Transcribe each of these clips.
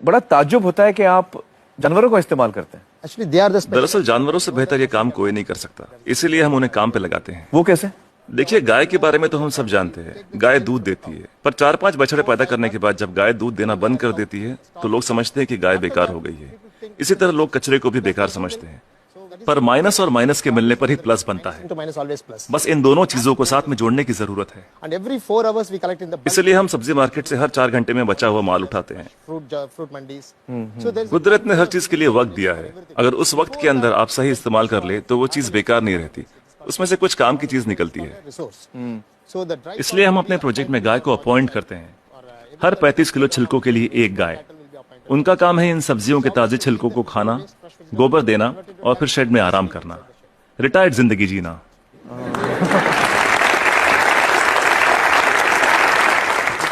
बड़ा ताज्जुब होता है कि आप जानवरों का इस्तेमाल करते हैं। Actually, they are the special. दरअसल जानवरों से बेहतर ये काम कोई नहीं कर सकता, इसीलिए हम उन्हें काम पे लगाते हैं। वो कैसे? देखिए, गाय के बारे में तो हम सब जानते हैं, गाय दूध देती है, पर 4-5 बछड़े पैदा करने के बाद जब गाय दूध देना बंद कर देती है तो लोग समझते हैं कि गाय बेकार हो गई है। इसी तरह लोग कचरे को भी बेकार समझते हैं, पर माइनस और माइनस के मिलने पर ही प्लस बनता है। To minus always plus. बस इन दोनों चीजों को साथ में जोड़ने की जरूरत है। And every 4 hours we collect in the bulk इसलिए हम सब्जी मार्केट से हर 4 घंटे में बचा हुआ माल उठाते हैं। fruit mandis. So there's कुदरत ने हर चीज के लिए वक्त दिया है, अगर उस वक्त के अंदर आप सही इस्तेमाल कर ले तो वो चीज बेकार नहीं रहती, उसमें से कुछ काम की चीज निकलती है। resource. So the dry इसलिए हम अपने प्रोजेक्ट में गाय को अपॉइंट करते हैं, हर 35 किलो छिलकों के लिए एक गाय। उनका काम है इन सब्जियों के ताजे छिलकों को खाना, गोबर देना और फिर शेड में आराम करना, रिटायर्ड जिंदगी जीना।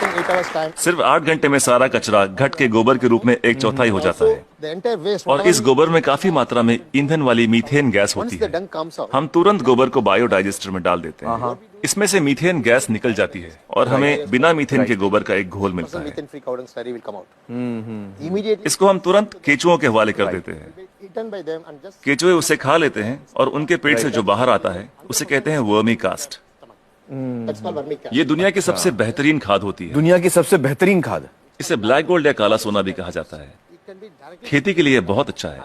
within 8 hours time. सिर्फ 8 घंटे में सारा कचरा घट के गोबर के रूप में 1/4 हो जाता है, The entire waste. और इस गोबर में काफी मात्रा में ईंधन वाली मीथेन गैस Once होती the है। dung comes out, हम तुरंत गोबर को बायोडाइजेस्टर में डाल देते हैं, इसमें से मीथेन गैस निकल जाती है और हमें बिना मीथेन के गोबर का एक घोल मिलता है। methane free cow dung slurry will come out. Immediately इसको हम तुरंत केचुओं के हवाले कर देते हैं। eaten by them and just केचुए उसे खा लेते हैं और उनके पेट से जो बाहर आता है उसे कहते हैं vermi cast. that's called vermicast. ये दुनिया की सबसे बेहतरीन खाद होती है। दुनिया की सबसे बेहतरीन खाद। इसे ब्लैक गोल्ड या काला सोना भी कहा जाता है। It can be directly. खेती के लिए बहुत अच्छा है।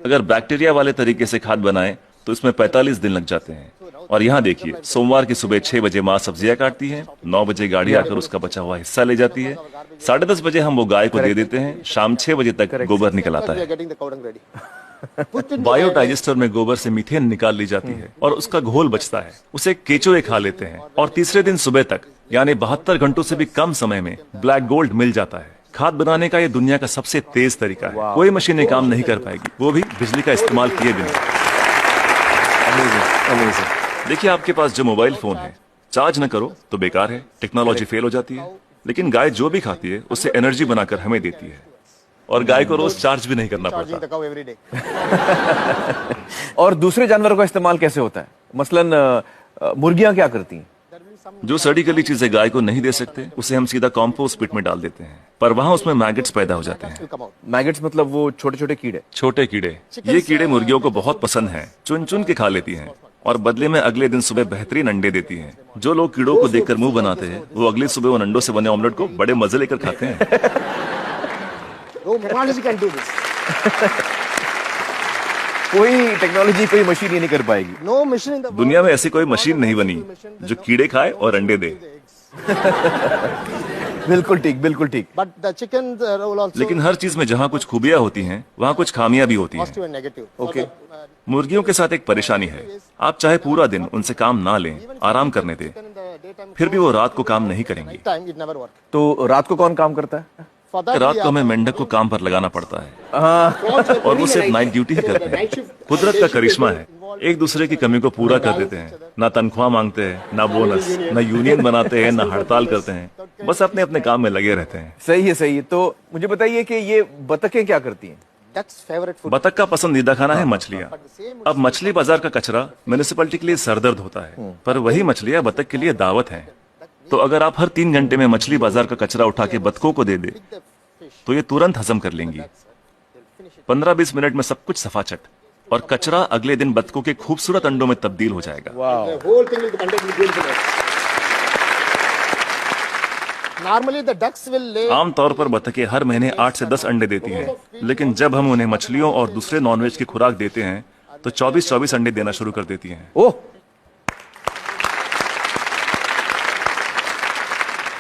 अगर बैक्टीरिया वाले तरीके से खाद बनाए तो इसमें 45 दिन लग जाते हैं। और यहाँ देखिए, सोमवार की सुबह 6 बजे माँ सब्जियां काटती है, 9 बजे गाड़ी आकर उसका बचा हुआ हिस्सा ले जाती है, 10:30 बजे हम वो गाय को दे देते हैं, शाम 6 बजे तक गोबर निकल आता We are है। getting the cow dung ready. Put in the biodigester में गोबर से मीथेन निकाल ली जाती है और उसका घोल बचता है, उसे केचुए खा लेते हैं और तीसरे दिन सुबह तक यानी 72 घंटों से भी कम समय में ब्लैक गोल्ड मिल जाता है। खाद बनाने का ये दुनिया का सबसे तेज तरीका है, कोई मशीनें काम नहीं कर पाएगी, वो भी बिजली का इस्तेमाल किए बिना। देखिए, आपके पास जो मोबाइल फोन है, चार्ज न करो तो बेकार है, टेक्नोलॉजी फेल हो जाती है, लेकिन गाय जो भी खाती है उससे एनर्जी बनाकर हमें देती है और गाय को रोज चार्ज भी नहीं करना charging पड़ता। the cow every day. और दूसरे जानवरों का इस्तेमाल कैसे होता है? मसलन मुर्गियां क्या करती हैं? जो सड़ी गली चीजें गाय को नहीं दे सकते उसे हम सीधा कॉम्पोस्ट पिट में डाल देते हैं, पर वहाँ उसमें मैगेट्स पैदा हो जाते हैं। Will come out. मैगेट्स मतलब वो छोटे छोटे कीड़े। छोटे कीड़े, ये कीड़े मुर्गियों को बहुत पसंद हैं, चुन चुन के खा लेती हैं और बदले में अगले दिन सुबह बेहतरीन अंडे देती हैं। जो लोग कीड़ों को देखकर मुंह बनाते हैं वो अगली सुबह उन अंडों से बने ऑमलेट को बड़े मजे लेकर खाते हैं। No technology can do this. कोई टेक्नोलॉजी, कोई मशीन ये नहीं कर पाएगी। No machine in the world. दुनिया में ऐसी कोई मशीन नहीं बनी जो कीड़े खाए और अंडे दे। बिल्कुल ठीक, बिल्कुल ठीक। But the chicken role also लेकिन हर चीज में जहाँ कुछ खूबियां होती हैं वहाँ कुछ खामियां भी होती हैं। positive and negative. Okay. मुर्गियों के साथ एक परेशानी है, आप चाहे पूरा दिन उनसे काम ना लें, आराम करने दें, Chicken in the daytime, फिर भी वो रात को काम नहीं करेंगी। time it never work. तो रात को कौन काम करता है? For that रात we को हमें have- मेंढक को काम पर लगाना पड़ता है Calls और वो सिर्फ नाइट ड्यूटी ही करते हैं। कुदरत का करिश्मा है, एक दूसरे की कमी को पूरा कर देते हैं। ना तनख्वाह मांगते हैं, ना बोनस, ना यूनियन बनाते हैं, ना हड़ताल करते हैं, बस अपने अपने काम में लगे रहते हैं। सही है, सही है। तो मुझे बताइए कि ये बतखें क्या करती हैं? Duck's favorite food. बतख का पसंदीदा खाना है मछलियाँ। अब मछली बाजार का कचरा म्यूनिसिपैलिटी के लिए सरदर्द होता है, पर वही मछलियाँ बतख के लिए दावत हैं। तो अगर आप हर 3 घंटे में मछली बाजार का कचरा उठा के बतखों को दे दे तो ये तुरंत हजम कर लेंगी। 15-20 मिनट में सब कुछ सफाचट, और कचरा अगले दिन बतखों के खूबसूरत अंडों में तब्दील हो जाएगा। The whole thing will be contained with beautiful eggs. Normally the ducks will lay आमतौर पर बतखें हर महीने 8 से 10 अंडे देती हैं, लेकिन जब हम उन्हें मछलियों और दूसरे नॉनवेज की खुराक देते हैं तो 24-24 अंडे देना शुरू कर देती हैं। ओह,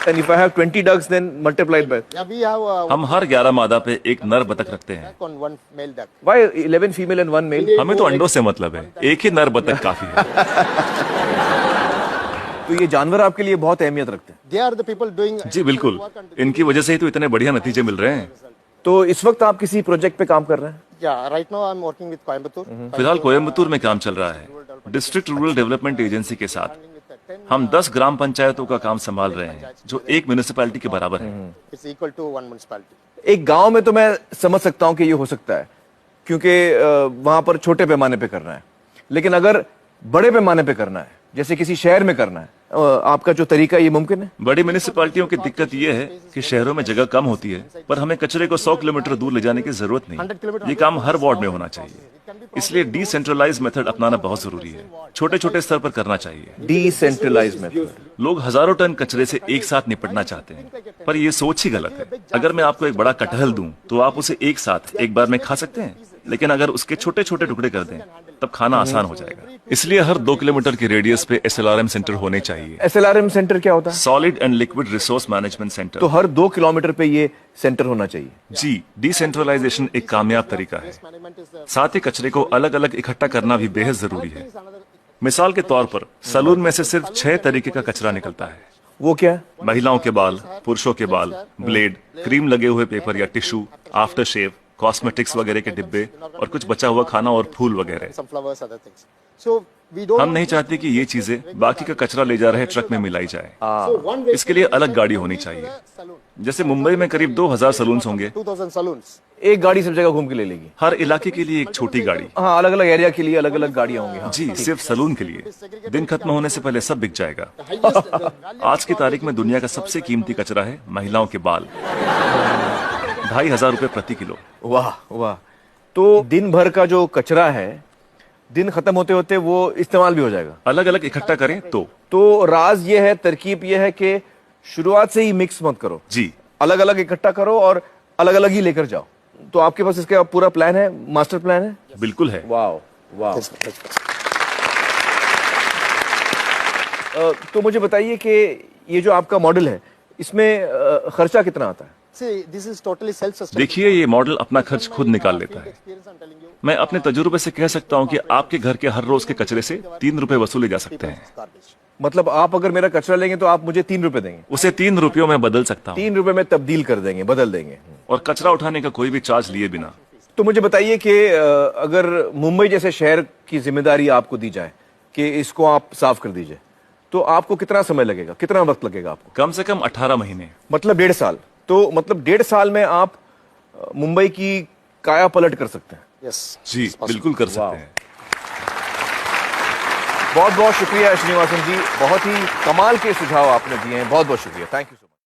and if I have 20 ducks, then multiplied by yeah, we have हम हर 11 मादा पे एक नर बतख रखते हैं। duck on one male duck. why 11 female and 1 male? हमें तो अंडों से मतलब है, एक ही नर बतख काफी है। तो ये जानवर आपके लिए बहुत अहमियत रखते हैं। They are the people doing जी बिल्कुल, इनकी वजह से ही तो इतने बढ़िया नतीजे मिल रहे हैं। तो इस वक्त आप किसी प्रोजेक्ट पे काम कर रहे हैं? Yeah, right now I'm working with Coimbatore. फिलहाल कोयम्बतूर में काम चल रहा है, डिस्ट्रिक्ट रूरल डेवलपमेंट एजेंसी के साथ। हम 10 ग्राम पंचायतों का काम संभाल रहे हैं जो एक म्यूनिसिपैलिटी के बराबर है। It's equal to one municipality. एक गांव में तो मैं समझ सकता हूं कि ये हो सकता है, क्योंकि वहां पर छोटे पैमाने पे करना है, लेकिन अगर बड़े पैमाने पे करना है, जैसे किसी शहर में करना है, आपका जो तरीका ये मुमकिन है? बड़ी म्यूनिसिपैलिटियों की दिक्कत यह है कि शहरों में जगह कम होती है, पर हमें कचरे को 100 किलोमीटर दूर ले जाने की जरूरत नहीं। ये काम हर वार्ड में होना चाहिए। इसलिए डिसेंट्रलाइज मेथड अपनाना बहुत जरूरी है। छोटे छोटे स्तर पर करना चाहिए। Decentralize method. लोग हजारों टन कचरे से एक साथ निपटना चाहते हैं, पर ये सोच ही गलत है। अगर मैं आपको एक बड़ा कटहल दूं, तो आप उसे एक साथ एक बार में खा सकते हैं, लेकिन अगर उसके छोटे छोटे टुकड़े कर दें, तब खाना आसान हो जाएगा। इसलिए हर 2 किलोमीटर की रेडियस पे SLRM सेंटर होने चाहिए। SLRM सेंटर क्या होता है? Solid and liquid resource management centre. तो हर 2 किलोमीटर पे ये सेंटर होना चाहिए। जी, डिसेंट्रलाइजेशन एक कामयाब तरीका है। साथ ही कचरे को अलग अलग इकट्ठा करना भी बेहद जरूरी है। मिसाल के तौर पर सलून में से सिर्फ 6 तरीके का कचरा निकलता है। वो क्या है? महिलाओं के बाल, पुरुषों के बाल, ब्लेड, क्रीम लगे हुए पेपर या टिश्यू, आफ्टर शेव, कॉस्मेटिक्स वगैरह के डिब्बे और कुछ बचा हुआ खाना और फूल वगैरह। some flowers, other things. So we don't. हम नहीं चाहते कि ये चीजें बाकी का कचरा ले जा रहे ट्रक में मिलाई जाए। So one way इसके लिए अलग गाड़ी होनी चाहिए। saloon. जैसे मुंबई में करीब 2000 सलून्स होंगे। 2000 saloons. एक गाड़ी सब जगह घूम के ले लेगी। हर इलाके के लिए एक छोटी गाड़ी। हाँ, अलग अलग एरिया के लिए अलग अलग गाड़ियां होंगी। हाँ। जी, सिर्फ सलून के लिए। दिन खत्म होने से पहले सब बिक जाएगा। आज की तारीख में दुनिया का सबसे कीमती कचरा है महिलाओं के बाल। 2500 रुपए प्रति किलो। वाह वाह। तो दिन भर का जो कचरा है, दिन खत्म होते होते वो इस्तेमाल भी हो जाएगा। अलग अलग इकट्ठा करें तो राज ये है, तरकीब ये है कि शुरुआत से ही मिक्स मत करो। जी, अलग अलग इकट्ठा करो और अलग अलग ही लेकर जाओ। तो आपके पास इसका पूरा प्लान है, मास्टर प्लान है? बिल्कुल है। वाह वाह। तो मुझे बताइए कि ये जो आपका मॉडल है, इसमें खर्चा कितना आता है? See, this is totally self-sustainable. देखिए, ये मॉडल अपना खर्च खुद निकाल लेता है। Experience I'm telling you. मैं अपने तजुर्बे से कह सकता हूँ कि आपके घर के हर रोज के कचरे से 3 रुपए वसूले जा सकते हैं। Garbage. मतलब आप अगर मेरा कचरा लेंगे तो आप मुझे 3 रुपए देंगे? उसे 3 रुपयों में बदल सकता हूँ, 3 रुपए में तब्दील कर देंगे, बदल देंगे। और कचरा उठाने का कोई भी चार्ज लिए बिना। तो मुझे बताइए कि अगर मुंबई जैसे शहर की जिम्मेदारी आपको दी जाए कि इसको आप साफ कर दीजिए, तो आपको कितना समय लगेगा, कितना वक्त लगेगा आपको? कम से कम 18 महीने। मतलब 1.5 साल। तो मतलब 1.5 साल में आप मुंबई की काया पलट कर सकते हैं। Yes. Ji, it's possible. बिल्कुल कर सकते हैं। बहुत बहुत शुक्रिया श्रीनिवासन जी, बहुत ही कमाल के सुझाव आपने दिए हैं। बहुत बहुत शुक्रिया। Thank you so much.